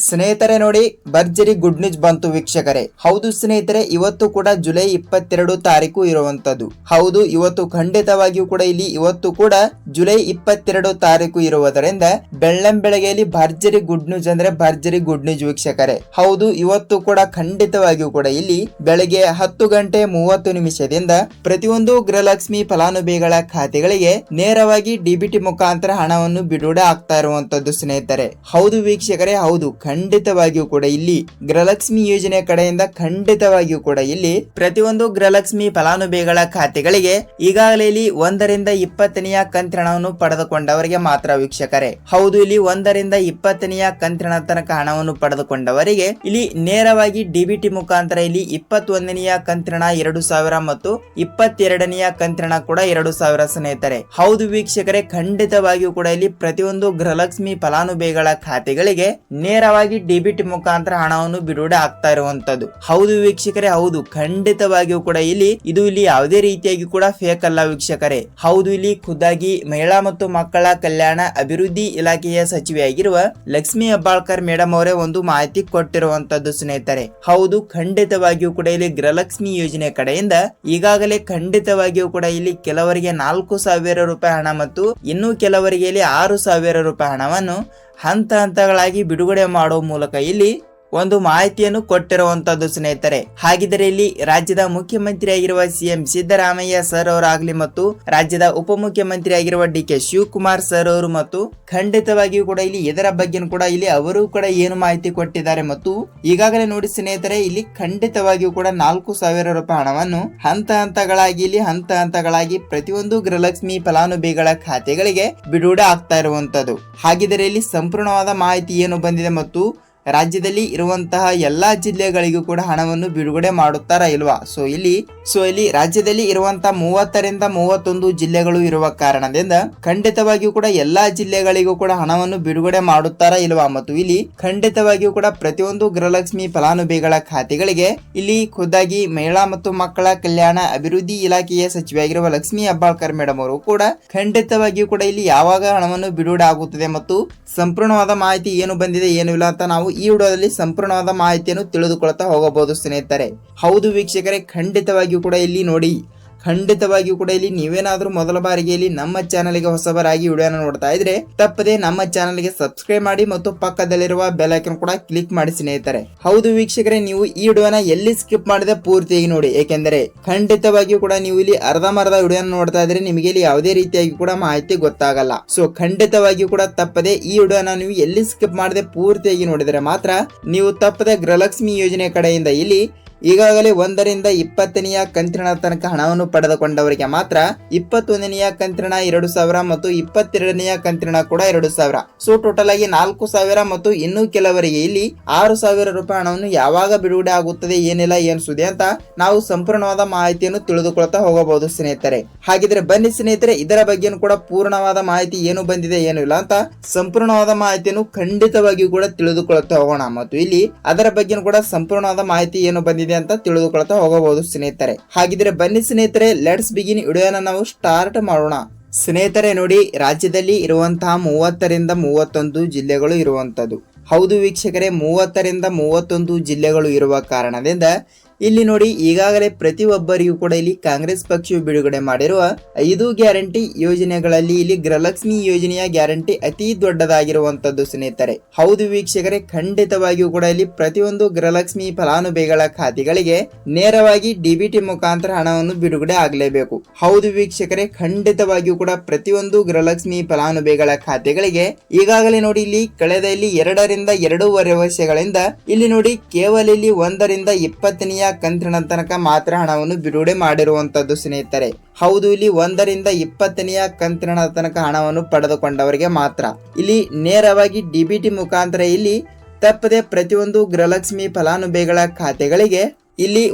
ಸ್ನೇಹಿತರೆ ನೋಡಿ, ಭರ್ಜರಿ ಗುಡ್ ನ್ಯೂಸ್ ಬಂತು ವೀಕ್ಷಕರೇ. ಹೌದು ಸ್ನೇಹಿತರೆ, ಇವತ್ತು ಕೂಡ ಜುಲೈ 22 ತಾರೀಕು ಇರುವಂತದ್ದು. ಹೌದು, ಇವತ್ತು ಖಂಡಿತವಾಗಿಯೂ ಕೂಡ ಇವತ್ತು ಕೂಡ ಜುಲೈ 22 ತಾರೀಕು ಇರುವುದರಿಂದ ಬೆಳ್ಳಂಬೆಳಗ್ಗೆಯಲ್ಲಿ ಭರ್ಜರಿ ಗುಡ್ ನ್ಯೂಸ್ ಅಂದ್ರೆ ಭರ್ಜರಿ ಗುಡ್ ನ್ಯೂಸ್ ವೀಕ್ಷಕರೇ. ಹೌದು, ಇವತ್ತು ಕೂಡ ಖಂಡಿತವಾಗಿಯೂ ಕೂಡ ಬೆಳಗ್ಗೆ 10 ಗಂಟೆ 30 ನಿಮಿಷದಿಂದ ಪ್ರತಿಯೊಂದು ಗೃಹಲಕ್ಷ್ಮಿ ಫಲಾನುಭವಿಗಳ ಖಾತೆಗಳಿಗೆ ನೇರವಾಗಿ ಡಿಬಿಟಿ ಮುಖಾಂತರ ಹಣವನ್ನು ಬಿಡುಗಡೆ ಆಗ್ತಾ ಇರುವಂತದ್ದು ಸ್ನೇಹಿತರೆ. ಹೌದು ವೀಕ್ಷಕರೇ, ಹೌದು ಖಂಡಿತವಾಗಿಯೂ ಕೂಡ ಗೃಹಲಕ್ಷ್ಮಿ ಯೋಜನೆ ಕಡೆಯಿಂದ ಖಂಡಿತವಾಗಿಯೂ ಕೂಡ ಪ್ರತಿಯೊಂದು ಗೃಹಲಕ್ಷ್ಮಿ ಫಲಾನುಭವಿಗಳ ಖಾತೆಗಳಿಗೆ ಈಗಾಗಲೇ 1 ರಿಂದ 20ನೆಯ ಕಂತಿನವನ್ನು ಪಡೆದುಕೊಂಡವರಿಗೆ ಮಾತ್ರ ವೀಕ್ಷಕರೇ. ಹೌದು, 1 ರಿಂದ 20ನೆಯ ಕಂತಿನ ತನಕ ಹಣವನ್ನು ಪಡೆದುಕೊಂಡವರಿಗೆ ನೇರವಾಗಿ ಡಿಬಿಟಿ ಮುಖಾಂತರ 21ನೆಯ ಕಂತಿನ 2000 ಮತ್ತು 22ನೆಯ ಕಂತಿನ ಕೂಡ 2000 ಸ್ನೇಹಿತರೆ. ಹೌದು ವೀಕ್ಷಕರೇ, ಖಂಡಿತವಾಗಿಯೂ ಕೂಡ ಪ್ರತಿಯೊಂದು ಗೃಹಲಕ್ಷ್ಮಿ ಫಲಾನುಭವಿಗಳ ಖಾತೆಗಳಿಗೆ ನೇರವಾಗಿ ಡಿಬಿಟಿ ಮುಖಾಂತರ ಹಣವನ್ನು ಬಿಡುಗಡೆ ಆಗ್ತಾ ಇರುವಂತದ್ದು. ಹೌದು ವೀಕ್ಷಕರೇ, ಹೌದು ಖಂಡಿತವಾಗಿಯೂ ಕೂಡ ಇದು ಯಾವುದೇ ರೀತಿಯಾಗಿ ಕೂಡ ಫೇಕ್ ಅಲ್ಲ ವೀಕ್ಷಕರೇ. ಹೌದು, ಖುದ್ದಾಗಿ ಮಹಿಳಾ ಮತ್ತು ಮಕ್ಕಳ ಕಲ್ಯಾಣ ಅಭಿವೃದ್ಧಿ ಇಲಾಖೆಯ ಸಚಿವೆಯಾಗಿರುವ ಲಕ್ಷ್ಮಿ ಹೆಬ್ಬಾಳ್ಕರ್ ಮೇಡಮ್ ಅವರೇ ಒಂದು ಮಾಹಿತಿ ಕೊಟ್ಟಿರುವಂತದ್ದು ಸ್ನೇಹಿತರೆ. ಹೌದು, ಖಂಡಿತವಾಗಿಯೂ ಕೂಡ ಗೃಹಲಕ್ಷ್ಮಿ ಯೋಜನೆ ಕಡೆಯಿಂದ ಈಗಾಗಲೇ ಖಂಡಿತವಾಗಿಯೂ ಕೂಡ ಕೆಲವರಿಗೆ 4,000 ರೂಪಾಯಿ ಹಣ ಮತ್ತು ಇನ್ನು ಕೆಲವರಿಗೆ 6,000 ರೂಪಾಯಿ ಹಣವನ್ನು ಹಂತ ಹಂತಗಳಾಗಿ ಬಿಡುಗಡೆ ಮಾಡುವ ಮೂಲಕ ಒಂದು ಮಾಹಿತಿಯನ್ನು ಕೊಟ್ಟಿರುವಂತದ್ದು ಸ್ನೇಹಿತರೆ. ಹಾಗಿದ್ರೆ ರಾಜ್ಯದ ಮುಖ್ಯಮಂತ್ರಿ ಆಗಿರುವ ಸಿಎಂ ಸಿದ್ದರಾಮಯ್ಯ ಸರ್ ಅವರಾಗ್ಲಿ ಮತ್ತು ರಾಜ್ಯದ ಉಪಮುಖ್ಯಮಂತ್ರಿ ಆಗಿರುವ ಡಿ.ಕೆ. ಶಿವಕುಮಾರ್ ಸರ್ ಅವರು ಮತ್ತು ಖಂಡಿತವಾಗಿಯೂ ಕೂಡ ಇದರ ಬಗ್ಗೆ ಕೂಡ ಅವರು ಕೂಡ ಏನು ಮಾಹಿತಿ ಕೊಟ್ಟಿದ್ದಾರೆ ಮತ್ತು ಈಗಾಗಲೇ ನೋಡಿ ಸ್ನೇಹಿತರೆ, ಖಂಡಿತವಾಗಿಯೂ ಕೂಡ 4,000 ರೂಪಾಯಿ ಹಣವನ್ನು ಹಂತ ಹಂತಗಳಾಗಿ ಪ್ರತಿಯೊಂದು ಗೃಹಲಕ್ಷ್ಮಿ ಫಲಾನುಭವಿಗಳ ಖಾತೆಗಳಿಗೆ ಬಿಡುಗಡೆ ಆಗ್ತಾ ಇರುವಂತದ್ದು. ಹಾಗಿದ್ರೆ ಸಂಪೂರ್ಣವಾದ ಮಾಹಿತಿ ಏನು ಬಂದಿದೆ ಮತ್ತು ರಾಜ್ಯದಲ್ಲಿ ಇರುವಂತಹ ಎಲ್ಲಾ ಜಿಲ್ಲೆಗಳಿಗೂ ಕೂಡ ಹಣವನ್ನು ಬಿಡುಗಡೆ ಮಾಡುತ್ತಾರಾ ಇಲ್ವಾ? ಸೊ ಇಲ್ಲಿ ರಾಜ್ಯದಲ್ಲಿ ಇರುವಂತಹ 30 ರಿಂದ 31 ಜಿಲ್ಲೆಗಳು ಇರುವ ಕಾರಣದಿಂದ ಖಂಡಿತವಾಗಿಯೂ ಕೂಡ ಎಲ್ಲಾ ಜಿಲ್ಲೆಗಳಿಗೂ ಕೂಡ ಹಣವನ್ನು ಬಿಡುಗಡೆ ಮಾಡುತ್ತಾರಾ ಇಲ್ವಾ ಮತ್ತು ಖಂಡಿತವಾಗಿಯೂ ಕೂಡ ಪ್ರತಿಯೊಂದು ಗೃಹಲಕ್ಷ್ಮಿ ಫಲಾನುಭವಿಗಳ ಖಾತೆಗಳಿಗೆ ಖುದ್ದಾಗಿ ಮಹಿಳಾ ಮತ್ತು ಮಕ್ಕಳ ಕಲ್ಯಾಣ ಅಭಿವೃದ್ಧಿ ಇಲಾಖೆಯ ಸಚಿವೆಯಾಗಿರುವ ಲಕ್ಷ್ಮಿ ಹೆಬ್ಬಾಳ್ಕರ್ ಮೇಡಮ್ ಅವರು ಕೂಡ ಖಂಡಿತವಾಗಿಯೂ ಕೂಡ ಯಾವಾಗ ಹಣವನ್ನು ಬಿಡುಗಡೆ ಆಗುತ್ತದೆ ಮತ್ತು ಸಂಪೂರ್ಣವಾದ ಮಾಹಿತಿ ಏನು ಬಂದಿದೆ ಏನು ಇಲ್ಲ ಅಂತ ನಾವು ಈ ವಿಡಿಯೋದಲ್ಲಿ ಸಂಪೂರ್ಣವಾದ ಮಾಹಿತಿಯನ್ನು ತಿಳಿದುಕೊಳ್ತಾ ಹೋಗಬಹುದು ಸ್ನೇಹಿತರೆ. ಹೌದು ವೀಕ್ಷಕರೇ, ಖಂಡಿತವಾಗಿಯೂ ಕೂಡ ನೋಡಿ, ಖಂಡಿತವಾಗಿಯೂ ಕೂಡ ನೀವೇನಾದ್ರೂ ಮೊದಲ ಬಾರಿಗೆ ನಮ್ಮ ಚಾನಲ್ಗೆ ಹೊಸಬರಾಗಿ ವಿಡಿಯೋನ ನೋಡ್ತಾ ಇದ್ರೆ ತಪ್ಪದೆ ನಮ್ಮ ಚಾನಲ್ಗೆ ಸಬ್ಸ್ಕ್ರೈಬ್ ಮಾಡಿ ಮತ್ತು ಪಕ್ಕದಲ್ಲಿರುವ ಬೆಲ್ ಐಕಾನ್ ಕೂಡ ಕ್ಲಿಕ್ ಮಾಡಿ ಸ್ನೇಹಿತರೆ. ಹೌದು ವೀಕ್ಷಕರೇ, ನೀವು ಈ ವಿಡಿಯೋನ ಎಲ್ಲಿ ಸ್ಕಿಪ್ ಮಾಡಿದೆ ಪೂರ್ತಿಯಾಗಿ ನೋಡಿ, ಏಕೆಂದರೆ ಖಂಡಿತವಾಗಿಯೂ ಕೂಡ ನೀವು ಅರ್ಧಂಬರ್ಧ ವಿಡಿಯೋನ ನೋಡ್ತಾ ಇದ್ರೆ ನಿಮಗೆ ಯಾವುದೇ ರೀತಿಯಾಗಿ ಕೂಡ ಮಾಹಿತಿ ಗೊತ್ತಾಗಲ್ಲ. ಸೊ ಖಂಡಿತವಾಗಿಯೂ ಕೂಡ ತಪ್ಪದೆ ಈ ವಿಡಿಯೋನ ನೀವು ಎಲ್ಲಿ ಸ್ಕಿಪ್ ಮಾಡದೆ ಪೂರ್ತಿಯಾಗಿ ನೋಡಿದರೆ ಮಾತ್ರ ನೀವು ತಪ್ಪದೆ ಗೃಹಲಕ್ಷ್ಮಿ ಯೋಜನೆ ಕಡೆಯಿಂದ ಈಗಾಗಲೇ 1 ರಿಂದ 20ನೆಯ ಕಂತಿನ ತನಕ ಹಣವನ್ನು ಪಡೆದುಕೊಂಡವರಿಗೆ ಮಾತ್ರ 21ನೆಯ ಕಂತಿನ 2,000 ಮತ್ತು 22ನೆಯ ಕಂತಿನ ಕೂಡ 2,000. ಸೊ ಟೋಟಲ್ ಆಗಿ 4,000 ಮತ್ತು ಇನ್ನು ಕೆಲವರಿಗೆ 6,000 ರೂಪಾಯಿ ಹಣವನ್ನು ಯಾವಾಗ ಬಿಡುಗಡೆ ಆಗುತ್ತದೆ ಏನಿಲ್ಲ ಏನು ಸುದ್ದಿ ಅಂತ ನಾವು ಸಂಪೂರ್ಣವಾದ ಮಾಹಿತಿಯನ್ನು ತಿಳಿದುಕೊಳ್ತಾ ಹೋಗಬಹುದು ಸ್ನೇಹಿತರೆ. ಹಾಗಿದ್ರೆ ಬನ್ನಿ ಸ್ನೇಹಿತರೆ, ಇದರ ಬಗ್ಗೆ ಕೂಡ ಪೂರ್ಣವಾದ ಮಾಹಿತಿ ಏನು ಬಂದಿದೆ ಏನು ಇಲ್ಲ ಅಂತ ಸಂಪೂರ್ಣವಾದ ಮಾಹಿತಿಯನ್ನು ಖಂಡಿತವಾಗಿಯೂ ಕೂಡ ತಿಳಿದುಕೊಳ್ತಾ ಹೋಗೋಣ ಮತ್ತು ಅದರ ಬಗ್ಗೆ ಕೂಡ ಸಂಪೂರ್ಣವಾದ ಮಾಹಿತಿ ಏನು ಬಂದಿದೆ ಅಂತ ತಿಳಿದುಕೊಳ್ತಾ ಹೋಗಬಹುದು ಸ್ನೇಹಿತರೆ. ಹಾಗಿದ್ರೆ ಬನ್ನಿ ಸ್ನೇಹಿತರೆ, ಲೆಟ್ಸ್ ಬಿಗಿನ್ ವಿಡಿಯೋನ ನಾವು ಸ್ಟಾರ್ಟ್ ಮಾಡೋಣ. ಸ್ನೇಹಿತರೆ ನೋಡಿ, ರಾಜ್ಯದಲ್ಲಿ ಇರುವಂತಹ 30 ರಿಂದ 31 ಜಿಲ್ಲೆಗಳು ಇರುವಂತದ್ದು. ಹೌದು ವೀಕ್ಷಕರೇ, 30 ರಿಂದ 31 ಜಿಲ್ಲೆಗಳು ಇರುವ ಕಾರಣದಿಂದ ನೋಡಿ ಈಗಾಗಲೇ ಪ್ರತಿಯೊಬ್ಬರಿಗೂ ಕೂಡ ಕಾಂಗ್ರೆಸ್ ಪಕ್ಷವು ಬಿಡುಗಡೆ ಮಾಡಿರುವ 5 ಗ್ಯಾರಂಟಿ ಯೋಜನೆಗಳಲ್ಲಿ ಗೃಹಲಕ್ಷ್ಮಿ ಯೋಜನೆಯ ಗ್ಯಾರಂಟಿ ಅತಿ ದೊಡ್ಡದಾಗಿರುವಂತದ್ದು ಸ್ನೇಹಿತರೆ. ಹೌದು ವೀಕ್ಷಕರೇ, ಖಂಡಿತವಾಗಿಯೂ ಕೂಡ ಪ್ರತಿಯೊಂದು ಗೃಹಲಕ್ಷ್ಮಿ ಫಲಾನುಭವಿಗಳ ಖಾತೆಗಳಿಗೆ ನೇರವಾಗಿ ಡಿಬಿಟಿ ಮುಖಾಂತರ ಹಣವನ್ನು ಬಿಡುಗಡೆ ಆಗಲೇಬೇಕು. ಹೌದು ವೀಕ್ಷಕರೇ, ಖಂಡಿತವಾಗಿಯೂ ಕೂಡ ಪ್ರತಿಯೊಂದು ಗೃಹಲಕ್ಷ್ಮಿ ಫಲಾನುಭವಿಗಳ ಖಾತೆಗಳಿಗೆ ಈಗಾಗಲೇ ನೋಡಿ ಕಳೆದ 2 ರಿಂದ 2.5 ವರ್ಷಗಳಿಂದ ನೋಡಿ ಕೇವಲ 1 ರಿಂದ 20ನೆಯ ಕಂತಿನ ತನಕ ಮಾತ್ರ ಹಣವನ್ನು ಬಿಡುಗಡೆ ಮಾಡಿರುವಂತದ್ದು ಸ್ನೇಹಿತರೆ. ಹೌದು, 1 ರಿಂದ 20ನೆಯ ಕಂತಿನ ತನಕ ಹಣವನ್ನು ಪಡೆದುಕೊಂಡವರಿಗೆ ಮಾತ್ರ ನೇರವಾಗಿ ಡಿಬಿಟಿ ಮುಖಾಂತರ ತಪ್ಪದೆ ಪ್ರತಿಯೊಂದು ಗೃಹಲಕ್ಷ್ಮಿ ಫಲಾನುಭವಿಗಳ ಖಾತೆಗಳಿಗೆ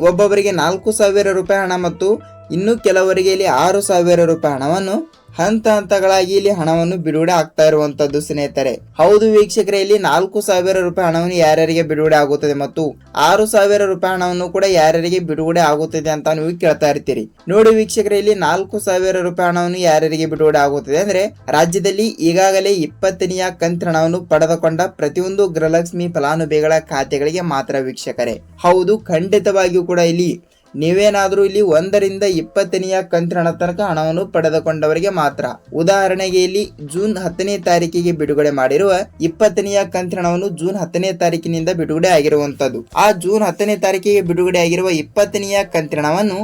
ಒಬ್ಬೊಬ್ಬರಿಗೆ 4,000 ರೂಪಾಯಿ ಹಣ ಮತ್ತು ಇನ್ನು ಕೆಲವರಿಗೆ 6,000 ರೂಪಾಯಿ ಹಣವನ್ನು ಹಂತ ಹಂತಗಳಾಗಿ ಇಲ್ಲಿ ಹಣವನ್ನು ಬಿಡುಗಡೆ ಆಗ್ತಾ ಇರುವಂತದ್ದು ಸ್ನೇಹಿತರೆ. ಹೌದು ವೀಕ್ಷಕರೇ, ಇಲ್ಲಿ 4,000 ರೂಪಾಯಿ ಹಣವನ್ನು ಯಾರ್ಯಾರಿಗೆ ಬಿಡುಗಡೆ ಆಗುತ್ತದೆ ಮತ್ತು 6,000 ರೂಪಾಯಿ ಹಣವನ್ನು ಕೂಡ ಯಾರ್ಯಾರಿಗೆ ಬಿಡುಗಡೆ ಆಗುತ್ತದೆ ಅಂತ ನೀವು ಕೇಳ್ತಾ ಇರ್ತೀರಿ. ನೋಡಿ ವೀಕ್ಷಕರೇ, ಇಲ್ಲಿ 4,000 ರೂಪಾಯಿ ಹಣವನ್ನು ಯಾರ್ಯಾರಿಗೆ ಬಿಡುಗಡೆ ಆಗುತ್ತದೆ ಅಂದ್ರೆ ರಾಜ್ಯದಲ್ಲಿ ಈಗಾಗಲೇ 20ನೆಯ ಕಂತಿನ ಹಣವನ್ನು ಪಡೆದುಕೊಂಡ ಪ್ರತಿಯೊಂದು ಗೃಹಲಕ್ಷ್ಮಿ ಫಲಾನುಭವಿಗಳ ಖಾತೆಗಳಿಗೆ ಮಾತ್ರ ವೀಕ್ಷಕರೇ. ಹೌದು, ಖಂಡಿತವಾಗಿಯೂ ಕೂಡ ಇಲ್ಲಿ ನೀವೇನಾದ್ರೂ ಇಲ್ಲಿ 1ರಿಂದ 20ನೆಯ ಕಂತಿನ ಹಣ ತನಕ ಹಣವನ್ನು ಪಡೆದುಕೊಂಡವರಿಗೆ ಮಾತ್ರ. ಉದಾಹರಣೆಗೆ ಇಲ್ಲಿ ಜೂನ್ 10ನೇ ತಾರೀಕಿಗೆ ಬಿಡುಗಡೆ ಮಾಡಿರುವ 20ನೆಯ ಕಂತಿನ ಹಣವನ್ನು ಜೂನ್ 10ನೇ ತಾರೀಕಿನಿಂದ ಬಿಡುಗಡೆ ಆಗಿರುವಂತದ್ದು. ಆ ಜೂನ್ 10ನೇ ತಾರೀಕಿಗೆ ಬಿಡುಗಡೆ ಆಗಿರುವ 20ನೆಯ ಕಂತಿನ ಹಣವನ್ನು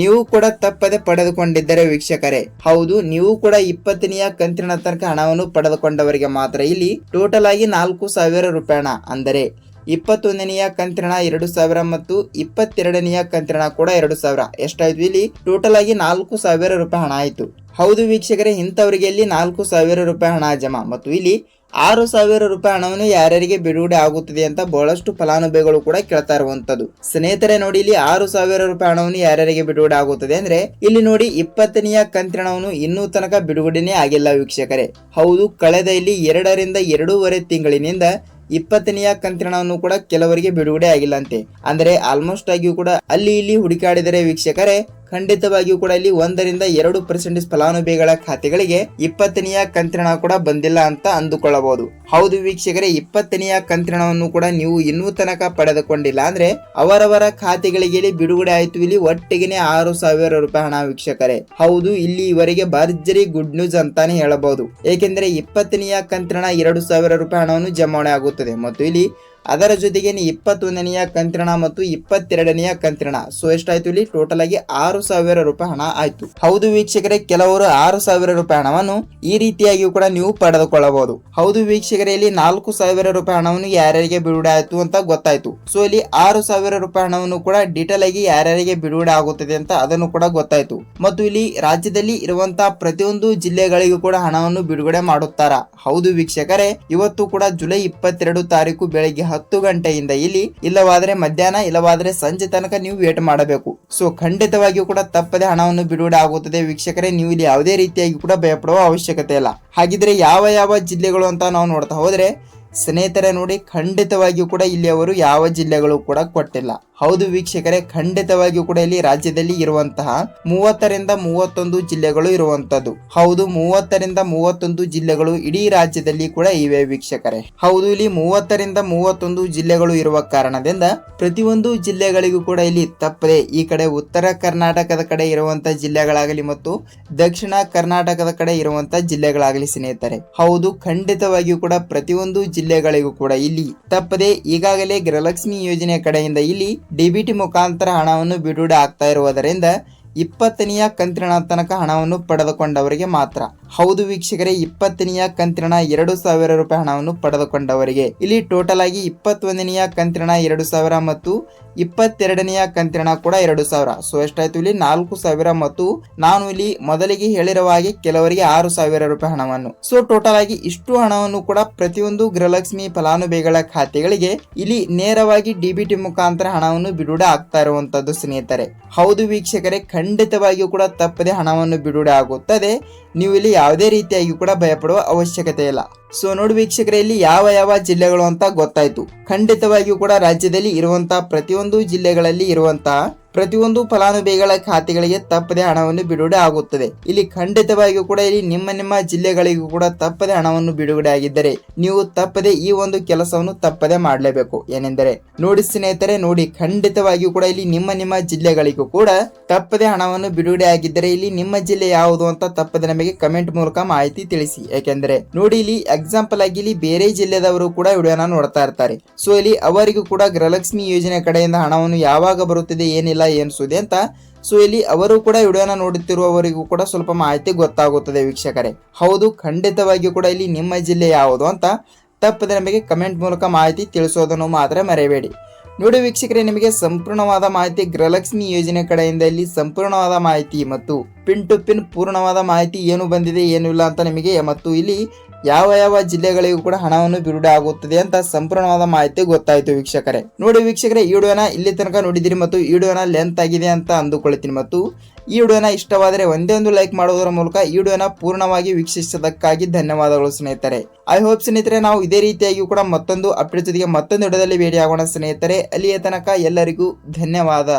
ನೀವು ಕೂಡ ತಪ್ಪದೆ ಪಡೆದುಕೊಂಡಿದ್ದರೆ ವೀಕ್ಷಕರೇ, ಹೌದು, ನೀವು ಕೂಡ 20ನೆಯ ಕಂತಿನ ತನಕ ಹಣವನ್ನು ಪಡೆದುಕೊಂಡವರಿಗೆ ಮಾತ್ರ ಇಲ್ಲಿ ಟೋಟಲ್ ಆಗಿ 4,000 ರೂಪಾಯಿ ಹಣ ಅಂದರೆ 21ನೆಯ ಕಂತಿನ 2,000 ಮತ್ತು 22ನೆಯ ಕಂತಿನ ಕೂಡ 2,000 ಎಷ್ಟಾಯ್ತು? ಇಲ್ಲಿ ಟೋಟಲ್ ಆಗಿ 4,000 ರೂಪಾಯಿ ಹಣ ಆಯ್ತು. ಹೌದು ವೀಕ್ಷಕರೇ, ಇಂಥವರಿಗೆ ಇಲ್ಲಿ 4,000 ರೂಪಾಯಿ ಹಣ ಜಮಾ ಮತ್ತು ಇಲ್ಲಿ 6,000 ರೂಪಾಯಿ ಹಣವನ್ನು ಯಾರ್ಯಾರಿಗೆ ಬಿಡುಗಡೆ ಆಗುತ್ತದೆ ಅಂತ ಬಹಳಷ್ಟು ಫಲಾನುಭವಿಗಳು ಕೂಡ ಕೇಳ್ತಾ ಇರುವಂತದ್ದು. ಸ್ನೇಹಿತರೆ ನೋಡಿ, ಇಲ್ಲಿ 6,000 ರೂಪಾಯಿ ಹಣವನ್ನು ಯಾರ್ಯಾರಿಗೆ ಬಿಡುಗಡೆ ಆಗುತ್ತದೆ ಅಂದ್ರೆ ಇಲ್ಲಿ ನೋಡಿ 20ನೆಯ ಕಂತಿನ ಹಣವನ್ನು ಇನ್ನೂ ತನಕ ಬಿಡುಗಡೆನೇ ಆಗಿಲ್ಲ ವೀಕ್ಷಕರೇ. ಹೌದು, ಕಳೆದ ಇಲ್ಲಿ 2ರಿಂದ 2.5 ತಿಂಗಳಿನಿಂದ 20ನೆಯ ಕಂತಿನ ಹಣವನ್ನು ಕೂಡ ಕೆಲವರಿಗೆ ಬಿಡುಗಡೆ ಆಗಿಲ್ಲ ಅಂತೆ. ಅಂದ್ರೆ ಆಲ್ಮೋಸ್ಟ್ ಆಗಿಯೂ ಕೂಡ ಅಲ್ಲಿ ಇಲ್ಲಿ ಹುಡುಕಾಡಿದರೆ ವೀಕ್ಷಕರೇ ಖಂಡಿತವಾಗಿಯೂ ಕೂಡ ಇಲ್ಲಿ 1ರಿಂದ 2% ಫಲಾನುಭವಿಗಳ ಖಾತೆಗಳಿಗೆ 20ನೆಯ ಕಂತಿನ ಹಣ ಕೂಡ ಬಂದಿಲ್ಲ ಅಂತ ಅಂದುಕೊಳ್ಳಬಹುದು. ಹೌದು ವೀಕ್ಷಕರೇ, 20ನೆಯ ಕಂತಿನ ಹಣವನ್ನು ಕೂಡ ನೀವು ಇನ್ನೂ ತನಕ ಪಡೆದುಕೊಂಡಿಲ್ಲ ಅಂದ್ರೆ ಅವರವರ ಖಾತೆಗಳಿಗೆ ಇಲ್ಲಿ ಬಿಡುಗಡೆ ಆಯ್ತು. ಇಲ್ಲಿ ಒಟ್ಟಿಗೆ 6,000 ರೂಪಾಯಿ ಹಣ ವೀಕ್ಷಕರೇ. ಹೌದು, ಇಲ್ಲಿ ಇವರಿಗೆ ಭರ್ಜರಿ ಗುಡ್ ನ್ಯೂಸ್ ಅಂತಾನೆ ಹೇಳಬಹುದು. ಏಕೆಂದ್ರೆ 20ನೆಯ ಕಂತಿನ 2,000 ರೂಪಾಯಿ ಹಣವನ್ನು ಜಮಾವಣೆ ಆಗುತ್ತದೆ ಮತ್ತು ಇಲ್ಲಿ ಅದರ ಜೊತೆಗೆ 21ನೆಯ ಕಂತಿನ ಹಣ ಮತ್ತು 22ನೆಯ ಕಂತಿನ ಹಣ ಸೊ ಎಷ್ಟಾಯ್ತು? ಇಲ್ಲಿ ಟೋಟಲ್ ಆಗಿ 6,000 ರೂಪಾಯಿ ಹಣ ಆಯ್ತು. ಹೌದು ವೀಕ್ಷಕರೇ, ಕೆಲವರು 6,000 ರೂಪಾಯಿ ಹಣವನ್ನು ಈ ರೀತಿಯಾಗಿಯೂ ಕೂಡ ನೀವು ಪಡೆದುಕೊಳ್ಳಬಹುದು. ಹೌದು ವೀಕ್ಷಕರೇ, ಇಲ್ಲಿ 4,000 ರೂಪಾಯಿ ಹಣವನ್ನು ಯಾರ್ಯಾರಿಗೆ ಬಿಡುಗಡೆ ಆಯ್ತು ಅಂತ ಗೊತ್ತಾಯ್ತು. ಸೊ ಇಲ್ಲಿ 6,000 ರೂಪಾಯಿ ಹಣವನ್ನು ಕೂಡ ಡೀಟೇಲ್ ಆಗಿ ಯಾರ್ಯಾರಿಗೆ ಬಿಡುಗಡೆ ಆಗುತ್ತದೆ ಅಂತ ಅದನ್ನು ಕೂಡ ಗೊತ್ತಾಯ್ತು. ಮತ್ತು ಇಲ್ಲಿ ರಾಜ್ಯದಲ್ಲಿ ಇರುವಂತಹ ಪ್ರತಿಯೊಂದು ಜಿಲ್ಲೆಗಳಿಗೂ ಕೂಡ ಹಣವನ್ನು ಬಿಡುಗಡೆ ಮಾಡುತ್ತಾರ. ಹೌದು ವೀಕ್ಷಕರೇ, ಇವತ್ತು ಕೂಡ ಜುಲೈ 22 ತಾರೀಕು ಬೆಳಗ್ಗೆ 10 ಗಂಟೆಯಿಂದ ಇಲ್ಲಿ ಇಲ್ಲವಾದ್ರೆ ಮಧ್ಯಾಹ್ನ ಇಲ್ಲವಾದ್ರೆ ಸಂಜೆ ತನಕ ನೀವು ವೇಟ್ ಮಾಡಬೇಕು. ಸೊ ಖಂಡಿತವಾಗಿಯೂ ಕೂಡ ತಪ್ಪದೆ ಹಣವನ್ನು ಬಿಡುಗಡೆ ಆಗುತ್ತದೆ ವೀಕ್ಷಕರೇ. ನೀವು ಇಲ್ಲಿ ಯಾವುದೇ ರೀತಿಯಾಗಿ ಕೂಡ ಭಯಪಡುವ ಅವಶ್ಯಕತೆ ಇಲ್ಲ. ಹಾಗಿದ್ರೆ ಯಾವ ಯಾವ ಜಿಲ್ಲೆಗಳು ಅಂತ ನಾವು ನೋಡ್ತಾ ಹೋದ್ರೆ ಸ್ನೇಹಿತರೆ ನೋಡಿ, ಖಂಡಿತವಾಗಿಯೂ ಕೂಡ ಇಲ್ಲಿ ಅವರು ಯಾವ ಜಿಲ್ಲೆಗಳು ಕೂಡ ಕೊಟ್ಟಿಲ್ಲ. ಹೌದು ವೀಕ್ಷಕರೇ, ಖಂಡಿತವಾಗಿಯೂ ಕೂಡ ಇಲ್ಲಿ ರಾಜ್ಯದಲ್ಲಿ ಇರುವಂತಹ 30ರಿಂದ 31 ಜಿಲ್ಲೆಗಳು ಇರುವಂತದ್ದು. ಹೌದು, 30ರಿಂದ 31 ಜಿಲ್ಲೆಗಳು ಇಡೀ ರಾಜ್ಯದಲ್ಲಿ ಕೂಡ ಇವೆ ವೀಕ್ಷಕರೇ. ಹೌದು, ಇಲ್ಲಿ 30ರಿಂದ 31 ಜಿಲ್ಲೆಗಳು ಇರುವ ಕಾರಣದಿಂದ ಪ್ರತಿಯೊಂದು ಜಿಲ್ಲೆಗಳಿಗೂ ಕೂಡ ಇಲ್ಲಿ ತಪ್ಪದೆ ಈ ಕಡೆ ಉತ್ತರ ಕರ್ನಾಟಕದ ಕಡೆ ಇರುವಂತಹ ಜಿಲ್ಲೆಗಳಾಗಲಿ ಮತ್ತು ದಕ್ಷಿಣ ಕರ್ನಾಟಕದ ಕಡೆ ಇರುವಂತಹ ಜಿಲ್ಲೆಗಳಾಗಲಿ ಸ್ನೇಹಿತರೆ, ಹೌದು ಖಂಡಿತವಾಗಿಯೂ ಕೂಡ ಪ್ರತಿಯೊಂದು ಜಿಲ್ಲೆಗಳಿಗೂ ಕೂಡ ಇಲ್ಲಿ ತಪ್ಪದೆ ಈಗಾಗಲೇ ಗೃಹಲಕ್ಷ್ಮಿ ಯೋಜನೆ ಕಡೆಯಿಂದ ಇಲ್ಲಿ ಡಿಬಿಟಿ ಮುಖಾಂತರ ಹಣವನ್ನು ಬಿಡುಗಡೆ ಆಗ್ತಾ ಇರುವುದರಿಂದ 20ನೆಯ ಕಂತಿನ ತನಕ ಹಣವನ್ನು ಪಡೆದುಕೊಂಡವರಿಗೆ ಮಾತ್ರ. ಹೌದು ವೀಕ್ಷಕರೇ, 20ನೆಯ ಕಂತಿನ 2,000 ರೂಪಾಯಿ ಹಣವನ್ನು ಪಡೆದುಕೊಂಡವರಿಗೆ ಇಲ್ಲಿ ಟೋಟಲ್ ಆಗಿ 21ನೆಯ ಕಂತಿನ 2,000 ಮತ್ತು 22ನೆಯ ಕಂತಿನ ಕೂಡ 2,000 ಸೊ ಎಷ್ಟಾಯ್ತು? ಇಲ್ಲಿ 4,000 ಮತ್ತು ನಾನು ಇಲ್ಲಿ ಮೊದಲಿಗೆ ಹೇಳಿರುವ ಹಾಗೆ ಕೆಲವರಿಗೆ 6,000 ರೂಪಾಯಿ ಹಣವನ್ನು ಸೊ ಟೋಟಲ್ ಆಗಿ ಇಷ್ಟು ಹಣವನ್ನು ಕೂಡ ಪ್ರತಿಯೊಂದು ಗೃಹಲಕ್ಷ್ಮಿ ಫಲಾನುಭವಿಗಳ ಖಾತೆಗಳಿಗೆ ಇಲ್ಲಿ ನೇರವಾಗಿ ಡಿಬಿಟಿ ಮುಖಾಂತರ ಹಣವನ್ನು ಬಿಡುಗಡೆ ಆಗ್ತಾ ಇರುವಂತದ್ದು ಸ್ನೇಹಿತರೆ. ಹೌದು ವೀಕ್ಷಕರೇ, ಖಂಡಿತವಾಗಿಯೂ ಕೂಡ ತಪ್ಪದೆ ಹಣವನ್ನು ಬಿಡುಗಡೆ ಆಗುತ್ತದೆ. ನೀವು ಇಲ್ಲಿ ಯಾವುದೇ ರೀತಿಯಾಗಿ ಕೂಡ ಭಯಪಡುವ ಅವಶ್ಯಕತೆ ಇಲ್ಲ. ಸೊ ನೋಡಿ ವೀಕ್ಷಕರೇ, ಇಲ್ಲಿ ಯಾವ ಯಾವ ಜಿಲ್ಲೆಗಳು ಅಂತ ಗೊತ್ತಾಯ್ತು. ಖಂಡಿತವಾಗಿಯೂ ಕೂಡ ರಾಜ್ಯದಲ್ಲಿ ಇರುವಂತಹ ಪ್ರತಿಯೊಂದು ಜಿಲ್ಲೆಗಳಲ್ಲಿ ಇರುವಂತಹ ಪ್ರತಿಯೊಂದು ಫಲಾನುಭವಿಗಳ ಖಾತೆಗಳಿಗೆ ತಪ್ಪದೆ ಹಣವನ್ನು ಬಿಡುಗಡೆ ಆಗುತ್ತದೆ. ಇಲ್ಲಿ ಖಂಡಿತವಾಗಿಯೂ ಕೂಡ ಇಲ್ಲಿ ನಿಮ್ಮ ಜಿಲ್ಲೆಗಳಿಗೂ ಕೂಡ ತಪ್ಪದೆ ಹಣವನ್ನು ಬಿಡುಗಡೆ ಆಗಿದ್ದರೆ ನೀವು ತಪ್ಪದೆ ಈ ಒಂದು ಕೆಲಸವನ್ನು ತಪ್ಪದೆ ಮಾಡಲೇಬೇಕು. ಏನೆಂದರೆ ನೋಡಿ ಸ್ನೇಹಿತರೆ, ನೋಡಿ ಖಂಡಿತವಾಗಿಯೂ ಕೂಡ ಇಲ್ಲಿ ನಿಮ್ಮ ಜಿಲ್ಲೆಗಳಿಗೂ ಕೂಡ ತಪ್ಪದೆ ಹಣವನ್ನು ಬಿಡುಗಡೆ ಆಗಿದ್ದರೆ ಇಲ್ಲಿ ನಿಮ್ಮ ಜಿಲ್ಲೆ ಯಾವುದು ಅಂತ ತಪ್ಪದೆ ನಮಗೆ ಕಮೆಂಟ್ ಮೂಲಕ ಮಾಹಿತಿ ತಿಳಿಸಿ. ಯಾಕೆಂದ್ರೆ ನೋಡಿ ಇಲ್ಲಿ ಎಕ್ಸಾಂಪಲ್ ಆಗಿ ಇಲ್ಲಿ ಬೇರೆ ಜಿಲ್ಲೆದವರು ಕೂಡ ವಿಡಿಯೋನ ನೋಡ್ತಾ ಇರ್ತಾರೆ. ಸೊ ಇಲ್ಲಿ ಅವರಿಗೂ ಕೂಡ ಗೃಹಲಕ್ಷ್ಮಿ ಯೋಜನೆ ಕಡೆಯಿಂದ ಹಣವನ್ನು ಯಾವಾಗ ಬರುತ್ತದೆ ಏನಿಲ್ಲ ಏನು ಸುದ್ದಿ ಅಂತ ಸೊ ಇಲ್ಲಿ ಅವರು ಕೂಡ ವಿಡಿಯೋನ ನೋಡುತ್ತಿರುವವರಿಗೂ ಕೂಡ ಸ್ವಲ್ಪ ಮಾಹಿತಿ ಗೊತ್ತಾಗುತ್ತದೆ ವೀಕ್ಷಕರೇ. ಹೌದು ಖಂಡಿತವಾಗಿಯೂ ಕೂಡ ಇಲ್ಲಿ ನಿಮ್ಮ ಜಿಲ್ಲೆ ಯಾವುದು ಅಂತ ತಪ್ಪದೆ ನಮಗೆ ಕಮೆಂಟ್ ಮೂಲಕ ಮಾಹಿತಿ ತಿಳಿಸೋದನ್ನು ಮಾತ್ರ ಮರೆಯಬೇಡಿ. ನೋಡಿ ವೀಕ್ಷಕರೇ, ನಿಮಗೆ ಸಂಪೂರ್ಣವಾದ ಮಾಹಿತಿ ಗೃಹಲಕ್ಷ್ಮಿ ಯೋಜನೆ ಕಡೆಯಿಂದ ಇಲ್ಲಿ ಸಂಪೂರ್ಣವಾದ ಮಾಹಿತಿ ಮತ್ತು ಪಿನ್ ಟು ಪಿನ್ ಪೂರ್ಣವಾದ ಮಾಹಿತಿ ಏನು ಬಂದಿದೆ ಏನು ಇಲ್ಲ ಅಂತ ನಿಮಗೆ ಮತ್ತು ಇಲ್ಲಿ ಯಾವ ಯಾವ ಜಿಲ್ಲೆಗಳಿಗೂ ಕೂಡ ಹಣವನ್ನು ಬಿಡುಗಡೆ ಆಗುತ್ತದೆ ಅಂತ ಸಂಪೂರ್ಣವಾದ ಮಾಹಿತಿ ಗೊತ್ತಾಯ್ತು ವೀಕ್ಷಕರೇ. ನೋಡಿ ವೀಕ್ಷಕರೇ, ಈ ವಿಡಿಯೋನ ಇಲ್ಲಿ ತನಕ ನೋಡಿದಿರಿ ಮತ್ತು ಈ ವಿಡಿಯೋನ ಲೆಂತ್ ಆಗಿದೆ ಅಂತ ಅಂದುಕೊಳ್ತೀನಿ ಮತ್ತು ಈ ವಿಡಿಯೋನ ಇಷ್ಟವಾದರೆ ಒಂದೇ ಒಂದು ಲೈಕ್ ಮಾಡುವುದರ ಮೂಲಕ ಈ ವಿಡಿಯೋನ ಪೂರ್ಣವಾಗಿ ವೀಕ್ಷಿಸಿದ್ದಕ್ಕಾಗಿ ಧನ್ಯವಾದಗಳು ಸ್ನೇಹಿತರೆ. ಐ ಹೋಪ್ ಸ್ನೇಹಿತರೆ, ನಾವು ಇದೇ ರೀತಿಯಾಗಿ ಕೂಡ ಮತ್ತೊಂದು ಅಪ್ಡೇಟ್ ಜೊತೆಗೆ ಮತ್ತೊಂದು ವಿಡಿಯೋದಲ್ಲಿ ಭೇಟಿ ಆಗೋಣ ಸ್ನೇಹಿತರೆ. ಅಲ್ಲಿಯ ತನಕ ಎಲ್ಲರಿಗೂ ಧನ್ಯವಾದ.